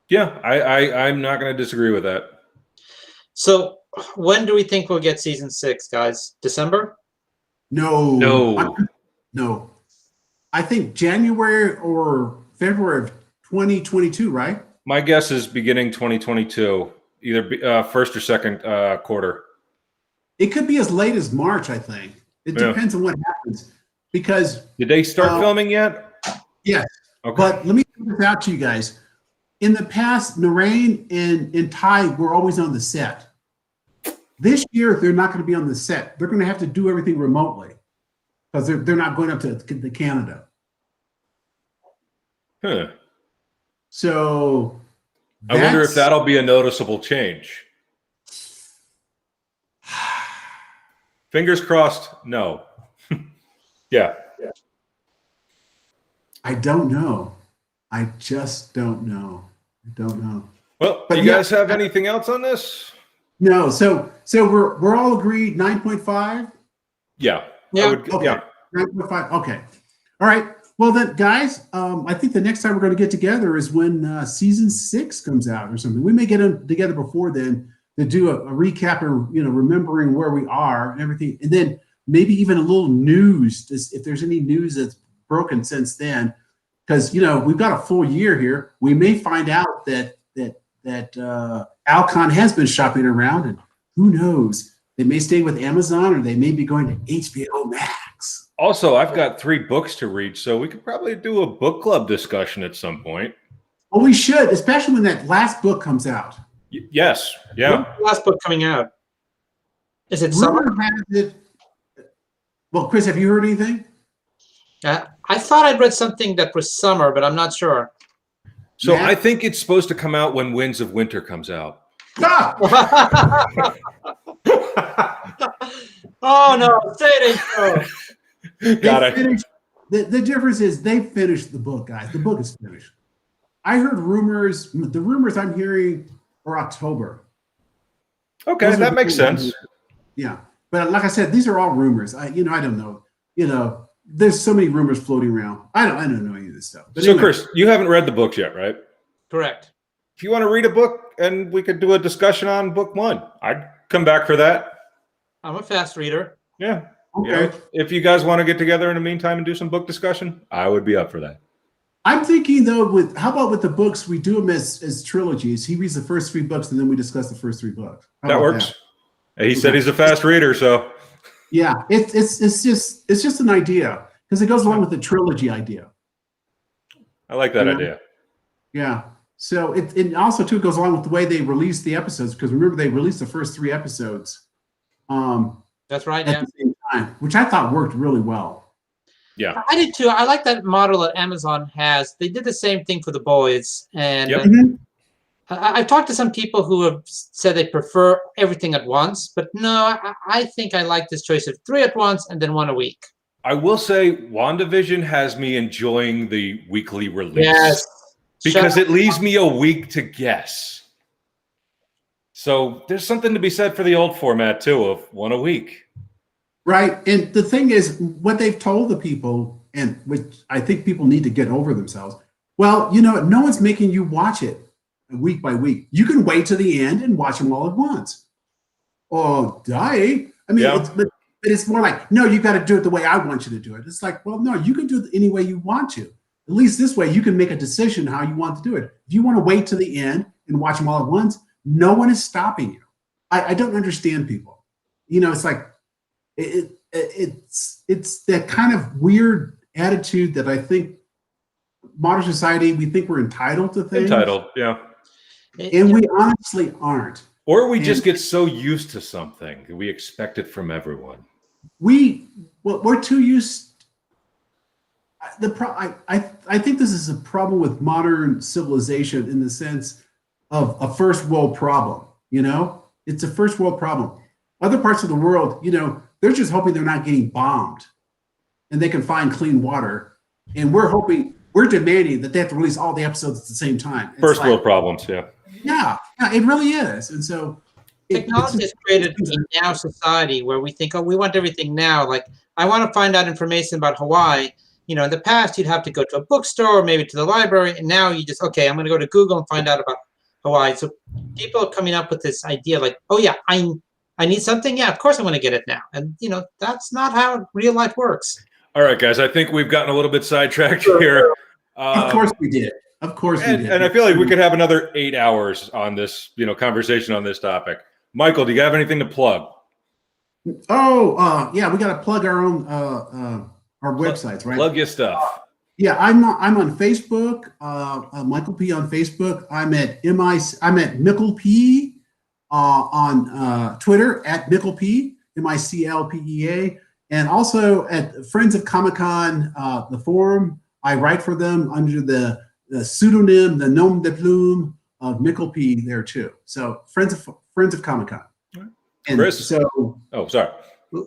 Yeah, I'm not going to disagree with that. So when do we think we'll get season 6, guys? December? No. I think January or February of 2022, right? My guess is beginning 2022, either first or second quarter. It could be as late as March, I think. It depends on what happens. Because did they start filming yet? Yes. Okay. But let me put this out to you guys. In the past, Narain and Ty were always on the set. This year, they're not going to be on the set. They're going to have to do everything remotely because they're not going up to Canada. Huh. So I wonder if that'll be a noticeable change. Fingers crossed. No. Yeah. I don't know. I just don't know. Well, But you guys have anything else on this? No. So we're all agreed 9.5. Yeah. Yeah. Okay. Yeah. 9.5. Okay. All right. Well then, guys, I think the next time we're going to get together is when season 6 comes out or something. We may get together before then to do a recap or remembering where we are and everything, and then maybe even a little news if there's any news that's broken since then, because we've got a full year here. We may find out that Alcon has been shopping around, and who knows? They may stay with Amazon or they may be going to HBO Max. Also, I've got 3 books to read, so we could probably do a book club discussion at some point. Oh, we should, especially when that last book comes out. Yes. Yeah. When's the last book coming out? Is it summer? Rumor has it. Well, Chris, have you heard anything? I thought I'd read something that was summer, but I'm not sure. So Matt? I think it's supposed to come out when Winds of Winter comes out. Ah! Oh no, say it ain't so. Got it. Finished, the difference is they finished the book, guys. The book is finished. I heard rumors. The rumors I'm hearing are October. Okay, Those are that the makes things I'm sense. hearing. Yeah, but like I said, these are all rumors. I don't know. There's so many rumors floating around. I don't know any of this stuff. But So, anyway. Chris, you haven't read the books yet, right? Correct. If you want to read a book and we could do a discussion on book 1, I'd come back for that. I'm a fast reader. Yeah. Okay. If you guys want to get together in the meantime and do some book discussion, I would be up for that. I'm thinking though, how about with the books, we do them as trilogies. He reads the first 3 books and then we discuss the first 3 books. How That about works. He said he's a fast reader, so Yeah, it's just an idea because it goes along with the trilogy idea. I like that Yeah. idea. Yeah. So it also too goes along with the way they release the episodes, because remember they released the first 3 episodes That's right. at Yeah, the same time, which I thought worked really well. Yeah. I did too. I like that model that Amazon has. They did the same thing for The Boys, and Yep. I've talked to some people who have said they prefer everything at once, but no, I think I like this choice of 3 at once and then 1 a week. I will say WandaVision has me enjoying the weekly release. Yes. Because it leaves me a week to guess. So there's something to be said for the old format too, of 1 a week. Right. And the thing is, what they've told the people, and which I think people need to get over themselves. Well, no one's making you watch it week by week. You can wait to the end and watch them all at once. Oh, die. I mean, Yeah. but it's more like, no, you got to do it the way I want you to do it. It's like, well, no, you can do it any way you want to. At least this way, you can make a decision how you want to do it. If you want to wait to the end and watch them all at once, no one is stopping you. I don't understand people. It's like it's that kind of weird attitude that I think modern society, we think we're entitled to things. Entitled, yeah. And we honestly aren't. Or we just get so used to something that we expect it from everyone. We're too used. I think this is a problem with modern civilization in the sense of a first world problem. You know, it's a first world problem. Other parts of the world, you know, they're just hoping they're not getting bombed, and they can find clean water. And we're demanding that they have to release all the episodes at the same time. It's First like, world problems, yeah. Yeah, it really is. And so technology has created a now society where we think, oh, we want everything now. Like, I want to find out information about Hawaii. You know, in the past, you'd have to go to a bookstore or maybe to the library. And now you just, okay, I'm going to go to Google and find out about Hawaii. So people are coming up with this idea like, oh, yeah, I need something. Yeah, of course I'm going to get it now. And, you know, that's not how real life works. All right, guys, I think we've gotten a little bit sidetracked here. Of course we did. Of course we did. And I feel like we could have another 8 hours on this, you know, conversation on this topic. Michael, do you have anything to plug? Oh, yeah, we got to plug our own our websites, right? Plug your stuff. Yeah, I'm on Facebook. Michael Pea on Facebook. I'm at Michael Pea on Twitter at Michael Pea, MICLPEA, and also at Friends of Comic-Con, the forum. I write for them under the pseudonym, the nom de plume of Michael Pea there too. So Friends of Comic-Con. And Chris? So, oh, sorry.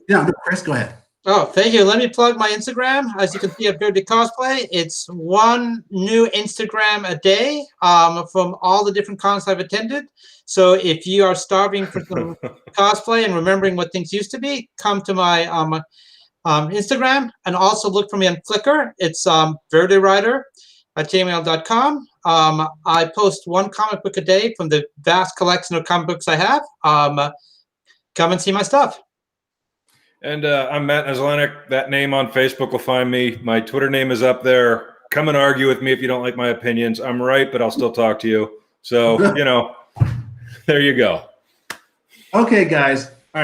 No, Chris, go ahead. Oh, thank you. Let me plug my Instagram. As you can see up here, the cosplay. It's one new Instagram a day from all the different cons I've attended. So if you are starving for some cosplay and remembering what things used to be, come to my Instagram, and also look for me on Flickr. It's verdewriter@gmail.com. I post one comic book a day from the vast collection of comic books I have. Come and see my stuff. And I'm Matt Naslanic. That name on Facebook will find me. My Twitter name is up there. Come and argue with me if you don't like my opinions. I'm right, but I'll still talk to you. So, you know, there you go. Okay, guys.